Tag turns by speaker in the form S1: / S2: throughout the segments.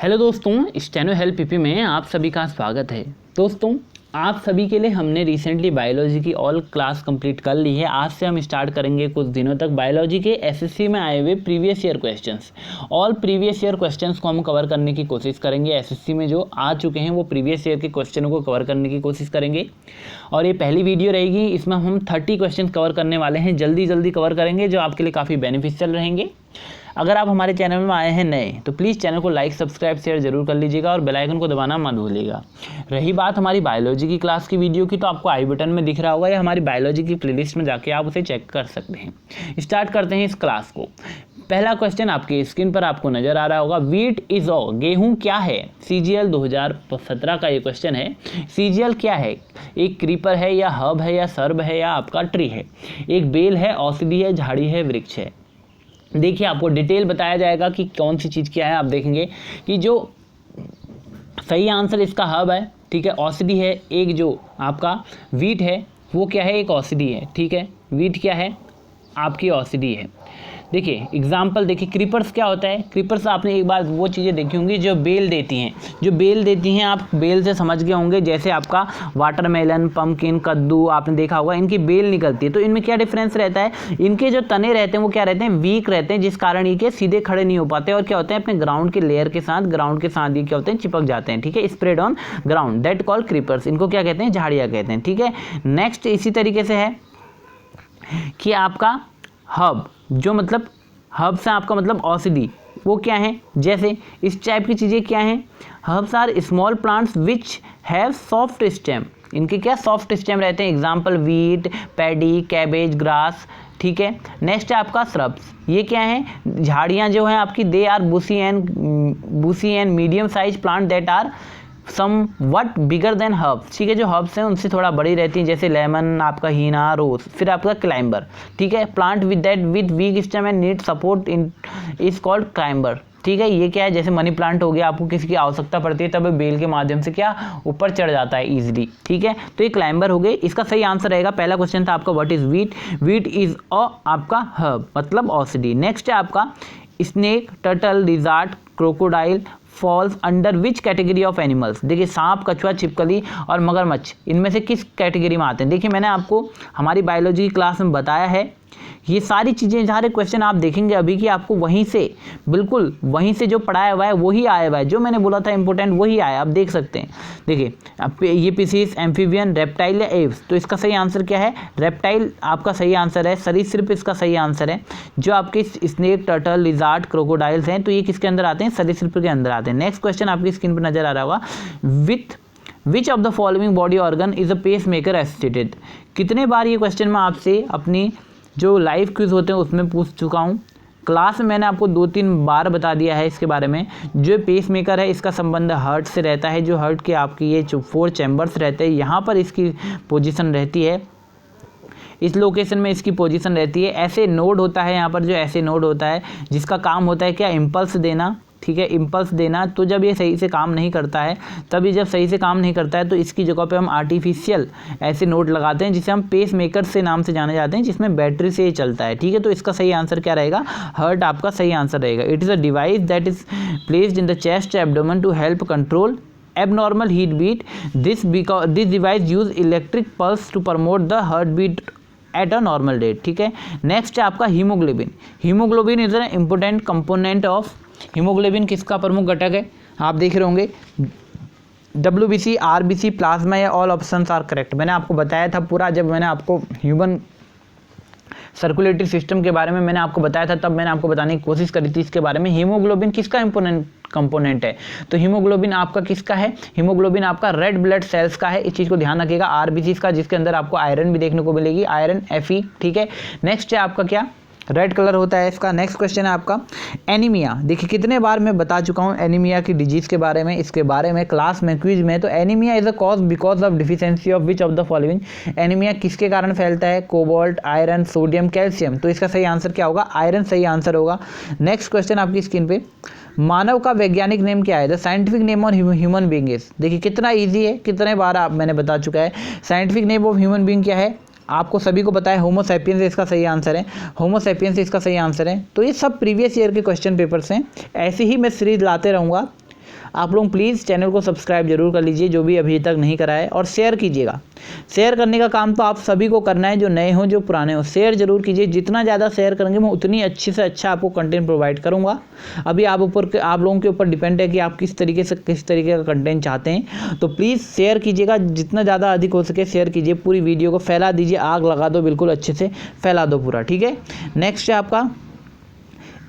S1: Hello दोस्तों, steno help PP में आप सभी का स्वागत है। दोस्तों, आप सभी के लिए हमने रिसेंटली बायोलॉजी की ऑल क्लास कंप्लीट कर ली है। आज से हम स्टार्ट करेंगे कुछ दिनों तक बायोलॉजी के एसएससी में आए हुए previous year questions. All previous year questions को हम कवर करने की कोशिश करेंगे। एसएससी में जो आ चुके हैं वो प्रीवियस ईयर के क्वेश्चनों को कवर करने की कोशिश करेंगे और ये पहली वीडियो रहेगी। इसमें हम 30 क्वेश्चन कवर करने वाले हैं, जल्दी कवर करेंगे, जो आपके लिए काफ़ी बेनिफिशियल रहेंगे। अगर आप हमारे चैनल में आए हैं नए तो प्लीज़ चैनल को लाइक सब्सक्राइब शेयर जरूर कर लीजिएगा और बेल आइकन को दबाना मत भूलिएगा। रही बात हमारी बायोलॉजी की क्लास की वीडियो की, तो आपको आई बटन में दिख रहा होगा या हमारी बायोलॉजी की प्लेलिस्ट में जाके आप उसे चेक कर सकते हैं। स्टार्ट करते हैं इस क्लास को। पहला क्वेश्चन आपकी स्क्रीन पर आपको नजर आ रहा होगा, वीट इज ऑ, गेहूं क्या है? CGL 2017 का ये क्वेश्चन है। CGL क्या है? एक क्रीपर है या हर्ब है या सर्ब है या आपका ट्री है? एक बेल है, औषधि है, झाड़ी है, वृक्ष है? देखिए, आपको डिटेल बताया जाएगा कि कौन सी चीज़ क्या है। आप देखेंगे कि जो सही आंसर इसका हर्ब है, ठीक है, औषधि है। एक जो आपका वीट है वो क्या है? एक औषधि है, ठीक है। वीट क्या है? आपकी औषधि है। देखिए एग्जाम्पल देखिए, क्रीपर्स क्या होता है? क्रीपर्स आपने एक बार वो चीज़ें देखी होंगी जो बेल देती हैं, आप बेल से समझ गए होंगे। जैसे आपका वाटरमेलन, पम्पकिन, कद्दू आपने देखा होगा, इनकी बेल निकलती है। तो इनमें क्या डिफरेंस रहता है? इनके जो तने रहते हैं वो क्या रहते हैं? वीक रहते हैं, जिस कारण ये सीधे खड़े नहीं हो पाते और क्या होते हैं? अपने ग्राउंड के लेयर के साथ ये क्या होते हैं? चिपक जाते हैं, ठीक है। Spread on ground, that called creepers. इनको क्या कहते हैं? झाड़ियाँ कहते हैं, ठीक है। नेक्स्ट इसी तरीके से है कि आपका हर्ब, जो मतलब हर्ब से आपका मतलब औषधि, वो क्या है? जैसे इस टाइप की चीज़ें क्या हैं? Herbs are small plants which have soft stem. इनके क्या सॉफ्ट स्टेम रहते हैं? Example wheat, paddy, cabbage, grass, ठीक है। नेक्स्ट है आपका श्रब्स। ये क्या है? झाड़ियाँ जो हैं आपकी, they are bushy and medium size plant that are somewhat bigger than herbs, ठीक है। जो हर्ब्स हैं उनसे थोड़ा बड़ी रहती हैं, जैसे लेमन, आपका हीना, रोज। फिर आपका क्लाइंबर, ठीक है। Plant with weak stem and need support in is called climber, ठीक है। ये क्या है? जैसे मनी प्लांट हो गया, आपको किसी की आवश्यकता पड़ती है तब बेल के माध्यम से क्या ऊपर चढ़ जाता है इजीली, ठीक है। तो ये क्लाइंबर हो गए। इसका सही आंसर रहेगा, पहला क्वेश्चन था आपका what is wheat. Wheat is a आपका हर्ब, मतलब औषधि। नेक्स्ट है आपका snake, turtle, lizard, crocodile falls under which category of animals. देखिए, सांप, कछुआ, छिपकली और मगरमच्छ इनमें से किस कैटेगरी में आते हैं? देखिए, मैंने आपको हमारी बायोलॉजी की क्लास में बताया है। ये सारी चीज़ें, सारे क्वेश्चन आप देखेंगे अभी कि आपको वहीं से, बिल्कुल वहीं से जो पढ़ाया हुआ है वही आया हुआ है। जो मैंने बोला था इंपॉर्टेंट वही आया, आप देख सकते हैं। देखिए, ये पीसीस, एम्फीबियन, रेप्टाइल या एव्स। तो इसका सही आंसर क्या है? रेप्टाइल आपका सही आंसर है। सरीसृप इसका सही आंसर है। जो आपके स्नेक, टर्टल, लिजार्ड, क्रोकोडाइल्स हैं, तो ये किसके अंदर आते हैं? सरीसृप के अंदर आते हैं। नेक्स्ट क्वेश्चन आपकी स्क्रीन पर नजर आ रहा होगा, which of the following body organ is a pacemaker associated. कितने बार ये क्वेश्चन मैं आपसे अपनी जो लाइव क्विज होते हैं उसमें पूछ चुका हूँ। क्लास में मैंने आपको 2-3 बार बता दिया है इसके बारे में। जो पेस मेकर है इसका संबंध हार्ट से रहता है। जो हार्ट के आपकी ये 4 चैम्बर्स रहते हैं, यहाँ पर इसकी पोजीशन रहती है, इस लोकेशन में इसकी पोजीशन रहती है। ऐसे नोड होता है यहाँ पर, जो ऐसे नोड होता है जिसका काम होता है क्या? इम्पल्स देना, ठीक है, इम्पल्स देना। तो जब ये सही से काम नहीं करता है, तभी जब सही से काम नहीं करता है तो इसकी जगह पे हम आर्टिफिशियल ऐसे नोड लगाते हैं जिसे हम पेस मेकर से नाम से जाने जाते हैं, जिसमें बैटरी से ये चलता है, ठीक है। तो इसका सही आंसर क्या रहेगा? हार्ट आपका सही आंसर रहेगा। It is a device that is placed in the chest abdomen to help control abnormal heat beat. This device use electric pulse to promote the heartbeat at a normal rate, ठीक है। Next है आपका haemoglobin. Haemoglobin is an important component of, haemoglobin किसका प्रमुख घटक है? आप देख रहे होंगे WBC, RBC, प्लाज्मा या ऑल ऑप्शंस आर करेक्ट। मैंने आपको बताया था पूरा, जब मैंने आपको ह्यूमन सर्कुलेटरी सिस्टम के बारे में मैंने आपको बताया था, तब मैंने आपको बताने की कोशिश करी थी इसके बारे में। हीमोग्लोबिन किसका कंपोनेंट है? तो हीमोग्लोबिन आपका किसका है? हीमोग्लोबिन आपका रेड ब्लड सेल्स का है। इस चीज़ को ध्यान रखिएगा। RBC का, जिसके अंदर आपको आयरन भी देखने को मिलेगी, आयरन, Fe, ठीक है। नेक्स्ट है आपका क्या? रेड कलर होता है इसका। नेक्स्ट क्वेश्चन है आपका एनीमिया। देखिए, कितने बार मैं बता चुका हूँ एनीमिया की डिजीज़ के बारे में, इसके बारे में क्लास में, क्विज में। तो anaemia is a cause because of deficiency of which of the following. Anaemia किसके कारण फैलता है? Cobalt, iron, sodium, calcium. तो इसका सही आंसर क्या होगा? आयरन सही आंसर होगा। नेक्स्ट क्वेश्चन आपकी स्क्रीन पे, मानव का वैज्ञानिक नेम क्या है? The scientific name of human being is. देखिए, कितना ईजी है, कितने बार मैंने बता चुका है। Scientific name of human being क्या है? आपको सभी को पता है, होमो सैपियंस इसका सही आंसर है। होमो सैपियंस इसका सही आंसर है। तो ये सब प्रीवियस ईयर के क्वेश्चन पेपर्स हैं। ऐसे ही मैं सीरीज लाते रहूँगा। आप लोग प्लीज़ चैनल को सब्सक्राइब जरूर कर लीजिए जो भी अभी तक नहीं करा है, और शेयर कीजिएगा। शेयर करने का काम तो आप सभी को करना है, जो नए हो जो पुराने हो, शेयर जरूर कीजिए। जितना ज़्यादा शेयर करेंगे मैं उतनी अच्छी से अच्छा आपको कंटेंट प्रोवाइड करूँगा। अभी आप लोगों के ऊपर डिपेंड है कि आप किस तरीके का कंटेंट चाहते हैं। तो प्लीज़ शेयर कीजिएगा, जितना ज़्यादा अधिक हो सके शेयर कीजिए, पूरी वीडियो को फैला दीजिए, आग लगा दो, बिल्कुल अच्छे से फैला दो पूरा, ठीक है। नेक्स्ट है आपका,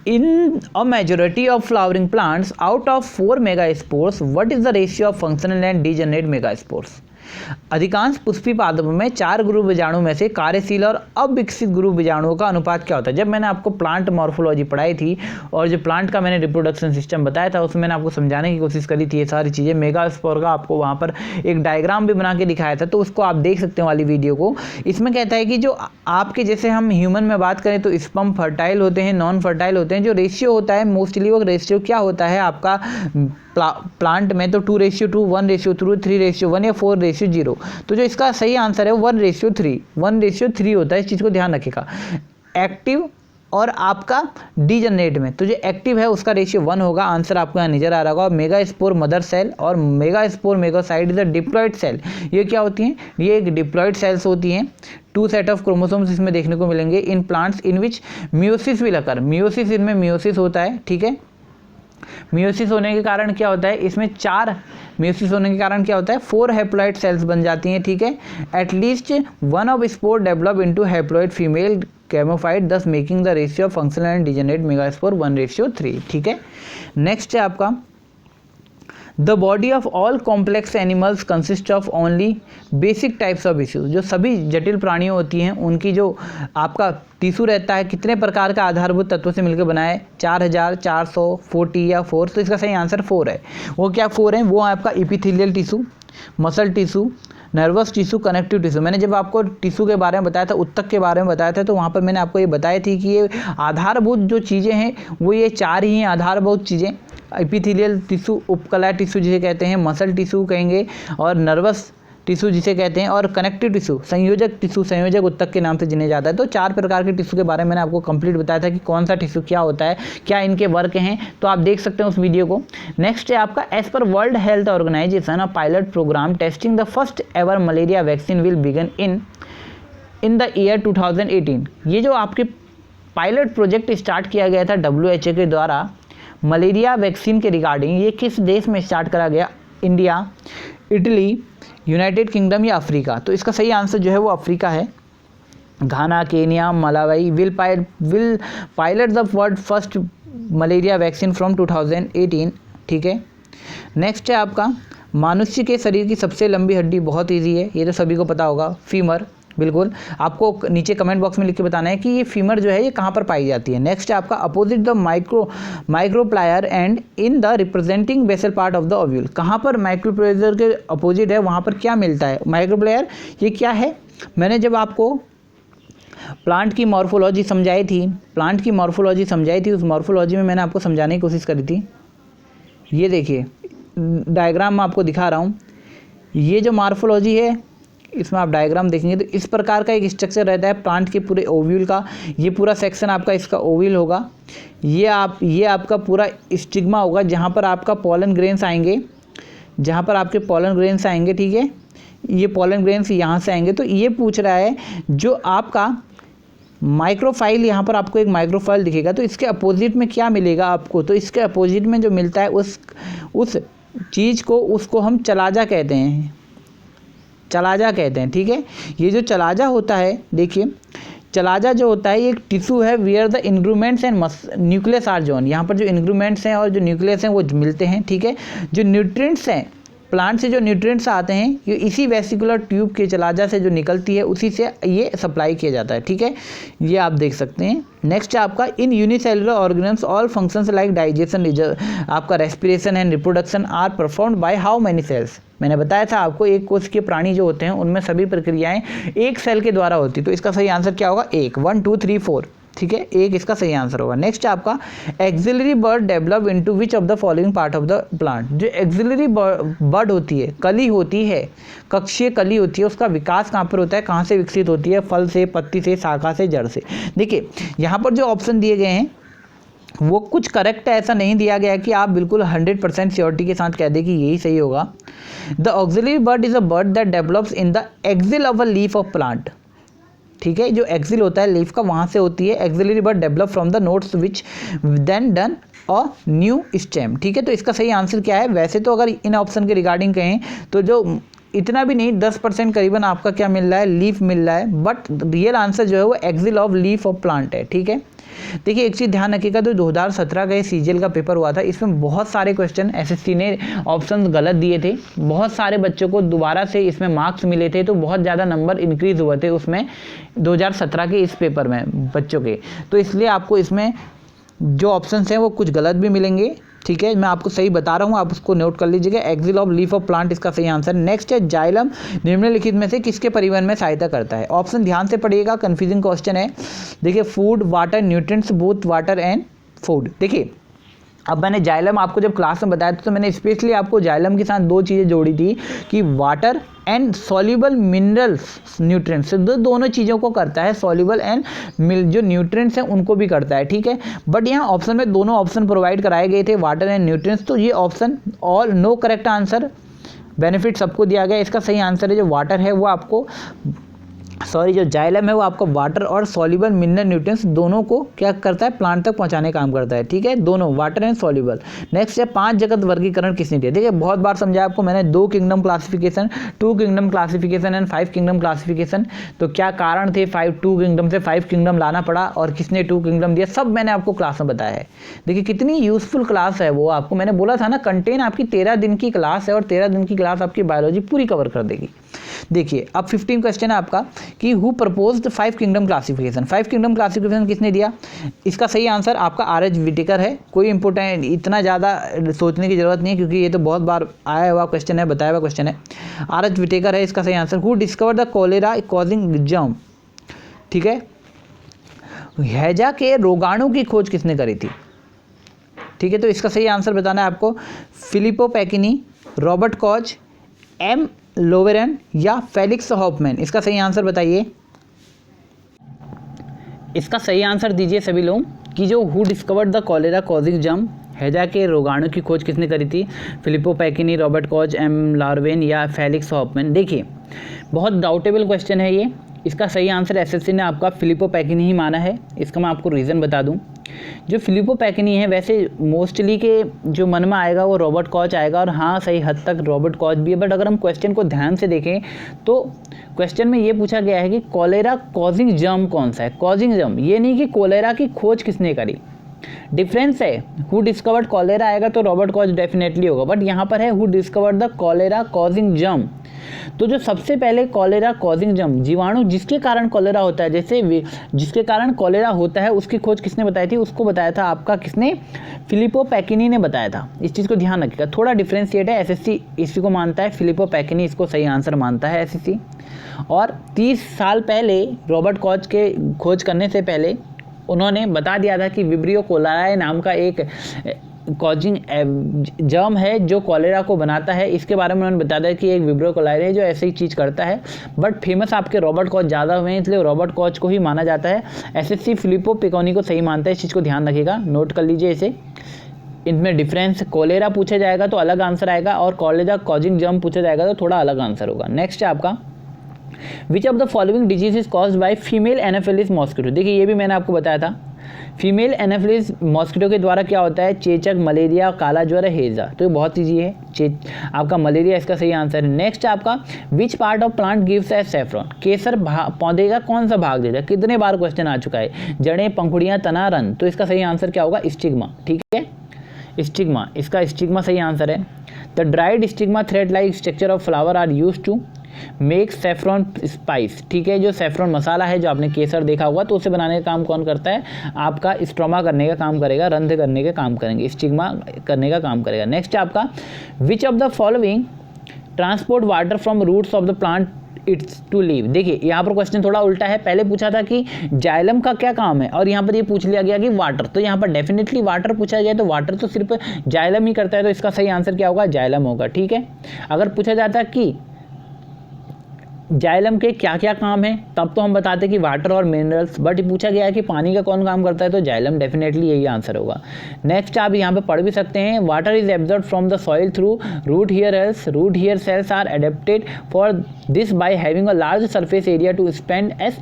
S1: in a majority of flowering plants out of 4 megaspores, what is the ratio of functional and degenerate megaspores? अधिकांश पुष्पी पादपों में 4 गुरु बीजाणु में से कार्यशील और अविकसित गुरु बीजाणुओं का अनुपात क्या होता है? जब मैंने आपको प्लांट मॉर्फोलॉजी पढ़ाई थी और जो प्लांट का मैंने रिप्रोडक्शन सिस्टम बताया था, उसमें मैंने आपको समझाने की कोशिश करी थी ये सारी चीज़ें। मेगास्पोर का आपको वहाँ पर एक डायग्राम भी बना के दिखाया था, तो उसको आप देख सकते हैं वाली वीडियो को। इसमें कहता है कि जो आपके जैसे हम ह्यूमन में बात करें तो स्पर्म फर्टाइल होते हैं, नॉन फर्टाइल होते हैं। जो रेशियो होता है मोस्टली वो रेशियो क्या होता है आपका प्लांट में, तो 2:2, 1:2, 3:1 या 4:0। तो जो इसका सही आंसर है 1:3, 1:3 होता है। इस चीज़ को ध्यान रखिएगा। एक्टिव और आपका डीजनरेट में, तो जो एक्टिव है उसका रेशियो 1 होगा। आंसर आपको यहाँ नजर आ रहा होगा। मेगास्पोर मदर सेल और megaspore megasporocyte is a diploid cell. ये क्या होती हैं? ये एक डिप्लॉयड सेल्स होती हैं। 2 सेट ऑफ क्रोमोसोम्स इसमें देखने को मिलेंगे in plants in which meiosis will occur. Meiosis, इनमें मियोसिस होता है, ठीक है। मियोसिस होने के कारण क्या होता है? इसमें 4 मियोसिस होने के कारण क्या होता है? 4 हैप्लॉइड सेल्स बन जाती हैं, ठीक है। At least 1 of spore develop into haploid female gametophyte, thus making the ratio of functional and degenerate megaspore 1:3, ठीक है। नेक्स्ट है आपका, the body of all complex animals consist of only basic types of tissue. जो सभी जटिल प्राणियों होती हैं उनकी जो आपका टिश्यू रहता है कितने प्रकार का आधारभूत तत्वों से मिलकर बना है? 4440 या 4। तो इसका सही आंसर 4 है। वो क्या 4 है? वो आपका epithelial tissue, muscle tissue, nervous tissue, connective tissue. मैंने जब आपको टिश्यू के बारे में बताया था, उत्तक के बारे में बताया था, तो वहाँ पर मैंने आपको ये बताई थी कि ये आधारभूत जो चीज़ें हैं वो ये 4 ही हैं आधारभूत चीज़ें। एपिथेलियल टिश्यू, उपकला टिश्यू जिसे कहते हैं, मसल टिश्यू कहेंगे, और नर्वस टिश्यू जिसे कहते हैं, और कनेक्टिव टिश्यू, संयोजक टिश्यू, संयोजक उत्तक के नाम से जिन्हें जाता है। तो 4 प्रकार के टिश्यू के बारे में मैंने आपको कंप्लीट बताया था कि कौन सा टिश्यू क्या होता है, क्या इनके वर्क हैं। तो आप देख सकते हैं उस वीडियो को। नेक्स्ट है आपका, as per world health organisation a pilot programme testing the first ever malaria vaccine will begin in the year 2018। ये जो आपके पायलट प्रोजेक्ट स्टार्ट किया गया था WHO के द्वारा मलेरिया वैक्सीन के रिगार्डिंग, ये किस देश में स्टार्ट करा गया? इंडिया, इटली, यूनाइटेड किंगडम या अफ्रीका? तो इसका सही आंसर जो है वो अफ्रीका है। Ghana, Kenya, Malawi will pilot the world first malaria vaccine from 2018, ठीक है। नेक्स्ट है आपका, मनुष्य के शरीर की सबसे लंबी हड्डी, बहुत ईजी है, ये तो सभी को पता होगा, फीमर। बिल्कुल, आपको नीचे कमेंट बॉक्स में लिख के बताना है कि ये फीमर जो है ये कहाँ पर पाई जाती है। नेक्स्ट है आपका, opposite the micropyle and in the representing basal part of the ovule. कहाँ पर माइक्रोप्लायर के अपोजिट है, वहाँ पर क्या मिलता है? माइक्रोप्लायर ये क्या है? मैंने जब आपको प्लांट की मॉर्फोलॉजी समझाई थी, उस मॉर्फोलॉजी में मैंने आपको समझाने की कोशिश करी थी। ये देखिए डायग्राम मैं आपको दिखा रहा हूँ। ये जो मॉर्फोलॉजी है इसमें आप डायग्राम देखेंगे तो इस प्रकार का एक स्ट्रक्चर रहता है प्लांट के पूरे ओव्यूल का। ये पूरा सेक्शन आपका इसका ओव्यूल होगा। ये आपका पूरा स्टिग्मा होगा जहाँ पर आपका पॉलन ग्रेन्स आएंगे, ठीक है। ये पॉलन ग्रेन्स यहाँ से आएंगे। तो ये पूछ रहा है जो आपका माइक्रोफाइल, यहाँ पर आपको एक माइक्रोफाइल दिखेगा, तो इसके अपोजिट में क्या मिलेगा आपको? तो इसके अपोजिट में जो मिलता है उस चीज़ को, उसको हम चलाजा कहते हैं, ठीक है। ये जो चलाजा होता है, देखिए चलाजा जो होता है ये एक टिश्यू है where the integuments and nucleus are join. यहाँ पर जो इंग्रूमेंट्स हैं और जो न्यूक्लियस हैं वो मिलते हैं, ठीक है। जो न्यूट्रिएंट्स हैं, प्लांट से जो न्यूट्रिएंट्स आते हैं ये इसी वेसिकुलर ट्यूब के चलाजा से जो निकलती है उसी से ये सप्लाई किया जाता है, ठीक है। ये आप देख सकते हैं। नेक्स्ट है आपका, in unicellular organisms all functions like digestion, आपका respiration and reproduction are performed by how many cells. मैंने बताया था आपको एक कोश के प्राणी जो होते हैं उनमें सभी प्रक्रियाएं एक सेल के द्वारा होती। तो इसका सही आंसर क्या होगा? 1, 1, 2, 3, 4, ठीक है। 1 इसका सही आंसर होगा। नेक्स्ट आपका, axillary bud develop into which of the following part of the plant. जो एक्सिलरी बर्ड होती है, कली होती है, कक्षीय कली होती है, उसका विकास कहाँ पर होता है, कहाँ से विकसित होती है? फल से, पत्ती से, शाखा से, जड़ से। देखिए यहाँ पर जो ऑप्शन दिए गए हैं
S2: वो कुछ करेक्ट है ऐसा नहीं दिया गया है कि आप बिल्कुल 100% श्योरिटी के साथ कह दें कि यही सही होगा। The auxiliary bird is a bird that develops in the axil of a leaf of plant. ठीक है, जो एक्सिल होता है लीफ का वहाँ से होती है। Axillary bud develop from the nodes which then done a new stem. ठीक है, तो इसका सही आंसर क्या है? वैसे तो अगर इन ऑप्शन के रिगार्डिंग कहें तो जो इतना भी नहीं 10% करीबन आपका क्या मिल रहा है, लीफ मिल रहा है, बट रियल आंसर जो है वो axil of leaf of plant है। ठीक है, देखिए एक चीज़ ध्यान रखिएगा, तो 2017 का ये सीजीएल का पेपर हुआ था, इसमें बहुत सारे क्वेश्चन एसएससी ने ऑप्शन गलत दिए थे, बहुत सारे बच्चों को दोबारा से इसमें मार्क्स मिले थे, तो बहुत ज़्यादा नंबर इंक्रीज हुए थे उसमें 2017 के इस पेपर में बच्चों के, तो इसलिए आपको इसमें जो ऑप्शंस हैं वो कुछ गलत भी मिलेंगे। ठीक है, मैं आपको सही बता रहा हूँ, आप उसको नोट कर लीजिएगा। Axil of leaf of plant इसका सही आंसर। नेक्स्ट है जाइलम निम्नलिखित में से किसके परिवहन में सहायता करता है? ऑप्शन ध्यान से पढ़िएगा, कंफ्यूजिंग क्वेश्चन है। देखिए food, water, nutrients, both water and food. देखिए अब मैंने जाइलम आपको जब क्लास में बताया था तो मैंने स्पेशली आपको जाइलम के साथ दो चीज़ें जोड़ी थी कि water and soluble minerals nutrients, दोनों चीज़ों को करता है, सॉल्युबल एंड जो न्यूट्रिएंट्स हैं उनको भी करता है। ठीक है, बट यहाँ ऑप्शन में दोनों ऑप्शन प्रोवाइड कराए गए थे, वाटर एंड न्यूट्रिएंट्स, तो ये option all know correct answer. Benefit सबको दिया गया, इसका सही आंसर है जो वाटर है वो आपको जो जाइलम है वो आपको वाटर और सॉल्युबल मिनरल न्यूट्रिएंट्स दोनों को क्या करता है, प्लांट तक पहुंचाने का काम करता है। ठीक है, दोनों वाटर एंड सॉल्युबल। नेक्स्ट है 5 जगत वर्गीकरण किसने दिया? देखिए बहुत बार समझाया आपको मैंने, 2 kingdom classification, 2 kingdom classification and 5 kingdom classification. तो क्या कारण थे 2 किंगडम से 5 किंगडम लाना पड़ा और किसने 2 किंगडम दिया, सब मैंने आपको क्लास में बताया है। देखिए कितनी यूजफुल क्लास है वो, आपको मैंने बोला था ना कंटेन आपकी 13 दिन की क्लास है और 13 दिन की क्लास आपकी बायोलॉजी पूरी कवर कर देगी। देखिए अब 15 क्वेश्चन है आपका कि who proposed 5 kingdom classification. 5 kingdom classification किसने दिया? इसका सही आंसर आपका आर.एच. विटेकर है। कोई इंपोर्टेंट इतना ज़्यादा सोचने की जरूरत नहीं है क्योंकि ये तो बहुत बार आया हुआ क्वेश्चन है, बताया हुआ क्वेश्चन है। आर.एच. विटेकर है इसका सही answer. Who discover the cholera causing germ. ठीक है, हैजा के रोगाणु की खोज किसने करी थी? ठीक है, तो इसका सही आंसर बताना है आपको। फिलिपो पैकिनी, रॉबर्ट कॉच, एम लोवेरन या फेलिक्स हॉफमैन। इसका सही आंसर बताइए।
S1: इसका सही आंसर दीजिए सभी लोग कि जो who discovered the cholera causing germ, हैजा के रोगाणु की खोज किसने करी थी? फिलिपो पैकिनी, रॉबर्ट कॉच, एम लार्वेन या फेलिक्स हॉफमैन। देखिए बहुत डाउटेबल क्वेश्चन है ये, इसका सही आंसर एसएससी ने आपका फिलिपो पैकिनी ही माना है। इसका मैं आपको रीज़न बता दूं, जो फिलिपो पैकिनी है वैसे मोस्टली के जो मन में आएगा वो रॉबर्ट कॉच आएगा, और हाँ सही हद तक रॉबर्ट कॉच भी है, बट अगर हम क्वेश्चन को ध्यान से देखें तो क्वेश्चन में ये पूछा गया है कि कॉलेरा कॉजिंग जर्म कौन सा है। कॉजिंग जर्म ये नहीं कि कॉलेरा की खोज किसने करी, डिफरेंस है। हु डिस्कवर्ड कॉलेरा आएगा तो रॉबर्ट कॉच डेफिनेटली होगा, बट यहाँ पर है who discovered the cholera causing germ. तो जो सबसे पहले कॉलेरा कॉजिंग जर्म, जीवाणु जिसके कारण कॉलेरा होता है, जैसे जिसके कारण कॉलेरा होता है उसकी खोज किसने बताई थी? उसको बताया था आपका किसने? फिलिपो पैकिनी ने बताया था। इस चीज़ को ध्यान रखिएगा, थोड़ा डिफ्रेंशिएट है। एसएससी इसी को मानता है, फिलिपो पैकिनी इसको सही आंसर मानता है एसएससी। और 30 साल पहले रॉबर्ट कॉच के खोज करने से पहले उन्होंने बता दिया था कि विब्रियो कोलेराई नाम का एक कॉजिंग जर्म है जो कॉलेरा को बनाता है। इसके बारे में उन्होंने बता दिया कि एक विब्रियो कोलेराई है जो ऐसे ही चीज़ करता है, बट फेमस आपके रॉबर्ट कॉच ज़्यादा हुए हैं इसलिए रॉबर्ट कॉच को ही माना जाता है। एसएससी फिलिपो पैकिनी को सही मानता है, इस चीज़ को ध्यान रखिएगा, नोट कर लीजिए इसे। इनमें डिफरेंस, कॉलेरा पूछा जाएगा तो अलग आंसर आएगा और कॉलेरा कॉजिंग जर्म पूछा जाएगा तो थोड़ा अलग आंसर होगा। नेक्स्ट है आपका which of the following disease is caused by female Anopheles mosquito. देखिए ये भी मैंने आपको बताया था, फीमेल एनाफिलिस मॉस्किटो के द्वारा क्या होता है? चेचक, मलेरिया, काला ज्वर, हेजा। तो ये बहुत ईजी है, आपका मलेरिया इसका सही आंसर है। नेक्स्ट आपका which part of plant gives us saffron. केसर पौधे का कौन सा भाग देता है? कितने बार क्वेश्चन आ चुका है, जड़ें, पंखुड़ियाँ, तना, रन। तो इसका सही आंसर क्या होगा? स्टिग्मा। ठीक है, स्टिग्मा, इसका स्टिग्मा सही आंसर है। The dried stigma thread like structure of flower are use to make saffron spice. ठीक है, जो सेफ्रॉन मसाला है जो आपने केसर देखा होगा तो उसे बनाने का काम कौन करता है? आपका स्ट्रोमा करने का काम करेगा, रंध्र करने का काम करेंगे, स्टिग्मा करने का काम करेगा। नेक्स्ट आपका which of the following transport water from roots of the plant its to leave. देखिए यहाँ पर क्वेश्चन थोड़ा उल्टा है, पहले पूछा था कि जाइलम का क्या काम है और यहाँ पर ये पूछ लिया गया कि वाटर। तो यहाँ पर डेफिनेटली वाटर पूछा गया तो वाटर तो सिर्फ जाइलम ही करता है, तो इसका सही आंसर क्या होगा? जाइलम होगा। ठीक है, अगर पूछा जाता कि जाइलम के क्या क्या काम है, तब तो हम बताते कि वाटर और मिनरल्स, बट पूछा गया है कि पानी का कौन काम करता है, तो जाइलम डेफिनेटली यही आंसर होगा। नेक्स्ट आप यहाँ पे पढ़ भी सकते हैं, water is absorb from the soil through root hair cells are adapted for this by having a large surface area to spend as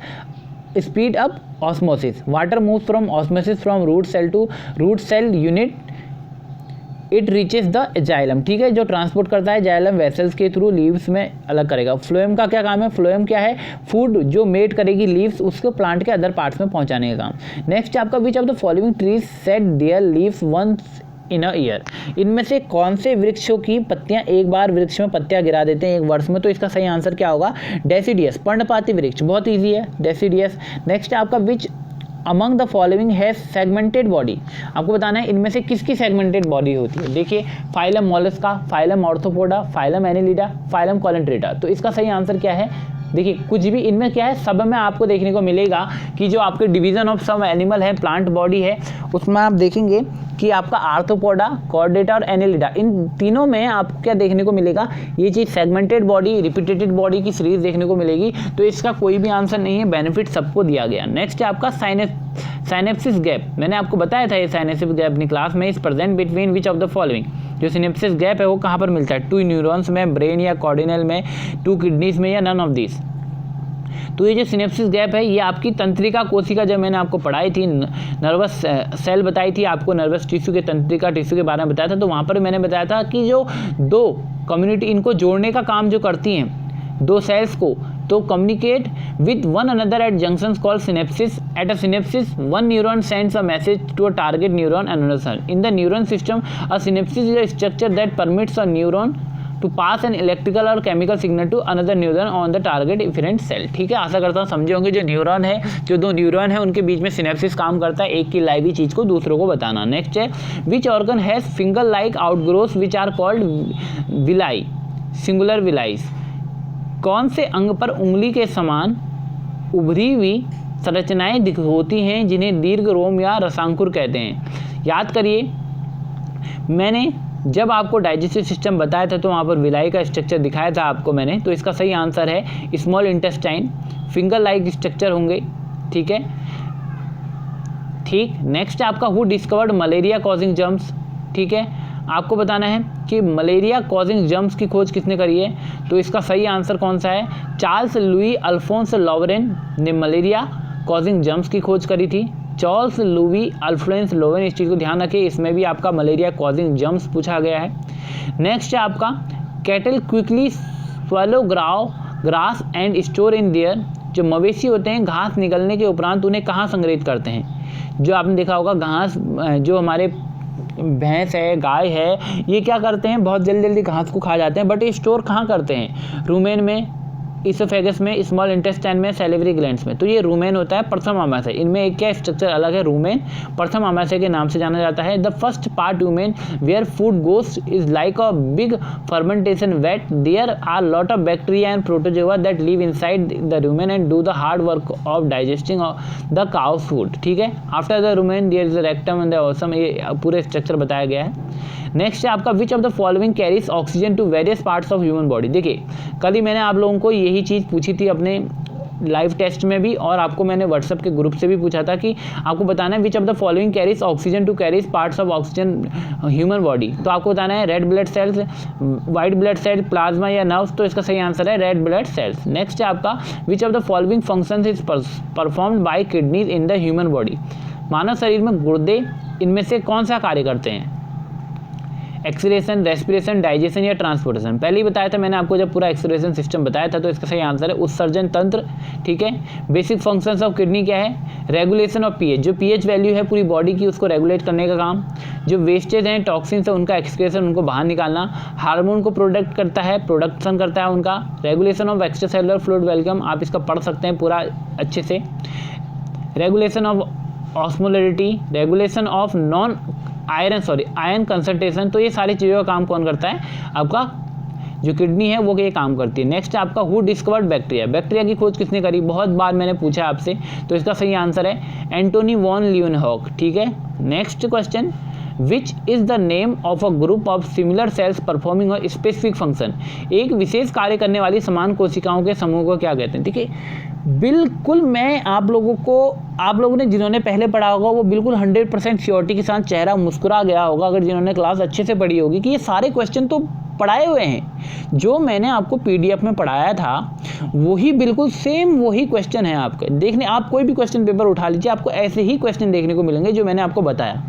S1: speed up osmosis. Water move from osmosis from root cell to root cell until it reaches the xylem, ठीक है, जो transport करता है xylem vessels के through leaves में अलग करेगा। Phloem का क्या काम है, फ्लोएम क्या है, फूड जो मेट करेगी लीव्स उसको प्लांट के अदर पार्ट्स में पहुंचाने का काम। नेक्स्ट आपका which of the following trees set their leaves once in a year, इनमें से कौन से वृक्षों की पत्तियां एक बार वृक्ष में पत्तियां गिरा देते हैं एक वर्ष में, तो इसका सही आंसर क्या होगा, डेसिडियस, पर्णपाती वृक्ष, बहुत ईजी है डेसिडियस। नेक्स्ट आपका which among the following has segmented body, आपको बताना है इनमें से किसकी सेगमेंटेड बॉडी होती है। देखिए phylum Mollusca, phylum Arthropoda, phylum Annelida, phylum Coelenterata, तो इसका सही आंसर क्या है, देखिए कुछ भी इनमें क्या है, सब में आपको देखने को मिलेगा कि जो आपके डिवीजन ऑफ सब एनिमल है, प्लांट बॉडी है, उसमें आप देखेंगे कि आपका आर्थ्रोपोडा, कॉर्डेटा और एनिलिडा, इन तीनों में आपको क्या देखने को मिलेगा, ये चीज़ सेगमेंटेड बॉडी, रिपीटेटेड बॉडी की सीरीज देखने को मिलेगी, तो इसका कोई भी आंसर नहीं है, बेनिफिट सबको दिया गया। नेक्स्ट है आपका साइनेप्सिस गैप, मैंने आपको बताया था ये साइनेप्सिस गैप अपनी क्लास में, is present between which of the following, जो सिनेप्सिस गैप है वो कहाँ पर मिलता है, 2 न्यूरॉन्स में, ब्रेन या कॉर्डिनल में, 2 किडनीज में, या नन ऑफ दिस। तो ये जो सिनेप्सिस गैप है ये आपकी तंत्रिका कोशिका, जब मैंने आपको पढ़ाई थी, नर्वस सेल बताई थी आपको, नर्वस टिश्यू के तंत्रिका टिश्यू के बारे में बताया था, तो वहाँ पर मैंने बताया था कि जो दो कम्युनिटी इनको जोड़ने का काम जो करती हैं दो सेल्स को, तो communicate with one another at junctions called synapses. At a synapsis one neuron sends a message to a target neuron another cell. In the neuron system a synapsis is a structure that permits a neuron to pass an electrical or chemical signal to another neuron on the target efferent cell, ठीक है। आशा करता हूँ समझे होंगे, जो neuron है, जो दो न्यूरॉन है उनके बीच में सिनेप्सिस काम करता है, एक की लाइव चीज़ को दूसरों को बताना। नेक्स्ट है which organ has finger like outgrowth which are called villi, singular villus, कौन से अंग पर उंगली के समान उभरी हुई संरचनाएं होती हैं जिन्हें दीर्घ रोम या रसांकुर कहते हैं। याद करिए मैंने जब आपको डाइजेस्टिव सिस्टम बताया था तो वहाँ पर विलाई का स्ट्रक्चर दिखाया था आपको मैंने, तो इसका सही आंसर है small intestine, finger like structure होंगे, ठीक है। ठीक, नेक्स्ट आपका who discovered malaria causing germs, ठीक है। आपको बताना है कि मलेरिया कॉजिंग जर्म्स की खोज किसने करी है, तो इसका सही आंसर कौन सा है, चार्ल्स लुई अल्फोंस लॉरेन ने मलेरिया कॉजिंग जर्म्स की खोज करी थी। चार्ल्स लुई अल्फोंस लॉरेन, इस चीज़ को ध्यान रखिए, इसमें भी आपका मलेरिया कॉजिंग जर्म्स पूछा गया है। नेक्स्ट है आपका cattle quickly swallow grass and store in their, जो मवेशी होते हैं घास निकलने के उपरांत उन्हें कहाँ संग्रहित करते हैं। जो आपने देखा होगा घास, जो हमारे भैंस है, गाय है, ये क्या करते हैं, बहुत जल्दी जल्दी घास को खा जाते हैं, बट ये स्टोर कहाँ करते हैं, रूमेन में, इसोफेगस में, स्मॉल इंटेस्टाइन में, सैलिवरी ग्लैंड्स में। तो ये रूमेन होता है प्रथम आमाशय, इनमें एक क्या स्ट्रक्चर अलग है, रूमेन प्रथम आमाशय के नाम से जाना जाता है। The first part rumen where food goes is like a big fermentation vat, there are lot of bacteria and protozoa that live inside the rumen and do the hard work of digesting the cow food, ठीक है। After the rumen there is the rectum and the omasum, ये पूरे structure बताया गया है। Next है आपका which of the following carries oxygen to various parts of human body. देखिए कल ही मैंने आप लोगों को यही चीज़ पूछी थी अपने लाइव टेस्ट में भी, और आपको मैंने व्हाट्सएप के ग्रुप से भी पूछा था कि आपको बताना है which of the following carries oxygen to carries parts of oxygen human body. तो आपको बताना है red blood cells, white blood cells, plasma या नर्व्स, तो इसका सही आंसर है रेड ब्लड सेल्स। नेक्स्ट है आपका which of the following functions is performed by kidneys in the human body. मानव शरीर में गुर्दे इनमें से कौन सा कार्य करते हैं, एक्सक्रीशन, रेस्पिरेशन, डाइजेशन या ट्रांसपोर्टेशन। पहले ही बताया था मैंने आपको जब पूरा एक्सक्रीशन सिस्टम बताया था, तो इसका सही आंसर है उत्सर्जन तंत्र, ठीक है। बेसिक फंक्शंस ऑफ किडनी क्या है, रेगुलेशन ऑफ पीएच, जो पीएच वैल्यू है पूरी बॉडी की उसको रेगुलेट करने का काम। जो वेस्टेज हैं, टॉक्सिन्स है, उनका एक्सक्रीशन, उनको बाहर निकालना। हार्मोन को प्रोडक्शन करता है उनका। Regulation of extra cellular fluid welcome, आप इसका पढ़ सकते हैं पूरा अच्छे से। Regulation of osmolarity, regulation of iron concentration, तो ये सारी चीज़ों का काम कौन करता है, आपका जो किडनी है वो ये काम करती है। नेक्स्ट आपका हु डिस्कवर्ड बैक्टीरिया, बैक्टीरिया की खोज किसने करी, बहुत बार मैंने पूछा आपसे, तो इसका सही आंसर है एंटोनी वॉन ल्यूनहॉक, ठीक है। Next question which is the name of a group of similar sales performing a specific function. एक विशेष कार्य करने वाली समान कोशिकाओं के समूह को क्या कहते हैं। देखिए बिल्कुल मैं आप लोगों ने जिन्होंने पहले पढ़ा होगा वो बिल्कुल 100% श्योरिटी के साथ चेहरा मुस्कुरा गया होगा अगर जिन्होंने क्लास अच्छे से पढ़ी होगी कि ये सारे क्वेश्चन तो पढ़ाए हुए हैं। जो मैंने आपको PDF में पढ़ाया था वही बिल्कुल सेम वही क्वेश्चन है आपके। देखने आप कोई भी क्वेश्चन पेपर उठा लीजिए, आपको ऐसे ही क्वेश्चन देखने को मिलेंगे जो मैंने आपको बताया।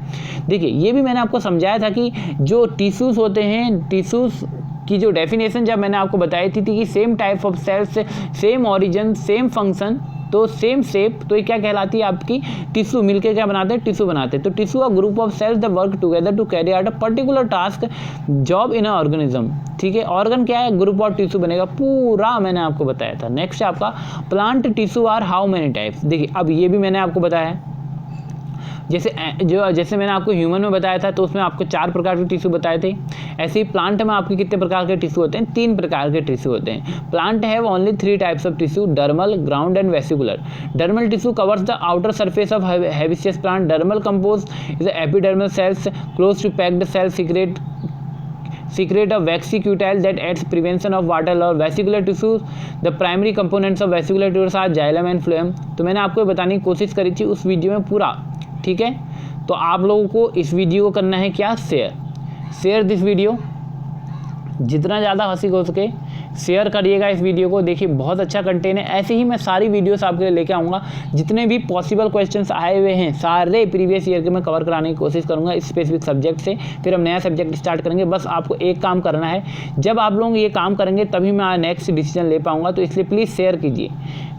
S1: देखिए ये भी मैंने आपको समझाया था कि जो टिश्यूज़ होते हैं, टिश्यूज़ की जो डेफिनेशन जब मैंने आपको बताई थी कि same type of cells, same origin, same function, तो सेम शेप, तो ये क्या कहलाती है आपकी टिश्यू। मिलके क्या बनाते हैं, टिश्यू बनाते हैं। तो tissue a group of cells the work together to carry out a particular task job in a organism. ठीक है, ऑर्गन क्या है, ग्रुप ऑफ टिश्यू बनेगा, पूरा मैंने आपको बताया था। नेक्स्ट आपका plant tissue are how many types. देखिए अब ये भी मैंने आपको बताया है, जैसे मैंने आपको ह्यूमन में बताया था तो उसमें आपको 4 प्रकार के टिश्यू बताए थे। ऐसे ही प्लांट में आपके कितने प्रकार के टिश्यू होते हैं, 3 प्रकार के टिश्यू होते हैं। Plant have only 3 types of tissue, dermal, ground and vascular. Dermal tissue covers the outer surface of herbaceous plant. Dermal compose is epidermal cells close to packed cell secrete a waxy cutile that adds prevention of water loss. Vesicular tissues, the primary components of vesicular tissues are xylem and phloem। तो मैंने आपको बताने की कोशिश करी थी उस video में पूरा, ठीक है। तो आप लोगों को इस वीडियो को करना है क्या, शेयर दिस वीडियो, जितना ज़्यादा हंसी हो सके शेयर करिएगा इस वीडियो को। देखिए बहुत अच्छा कंटेंट है, ऐसे ही मैं सारी वीडियोस आपके लिए लेके आऊँगा। जितने भी पॉसिबल क्वेश्चंस आए हुए हैं सारे प्रीवियस ईयर के मैं कवर कराने की कोशिश करूँगा इस स्पेसिफिक सब्जेक्ट से। फिर हम नया सब्जेक्ट स्टार्ट करेंगे। बस आपको एक काम करना है, जब आप लोग ये काम करेंगे तभी मैं नेक्स्ट डिसीजन ले पाऊँगा। तो इसलिए प्लीज़ शेयर कीजिए,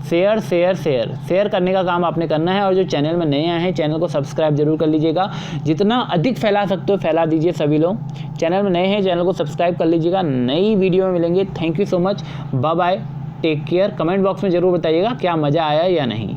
S1: शेयर करने का काम आपने करना है। और जो चैनल में नए आए हैं चैनल को सब्सक्राइब जरूर कर लीजिएगा, जितना अधिक फैला सकते हो फैला दीजिए। सभी लोग चैनल में नए हैं चैनल को सब्सक्राइब कर लीजिएगा। नई वीडियो में मिलेंगे। Thank you so much, bye bye, take care. Comment box में ज़रूर बताइएगा क्या मज़ा आया या नहीं।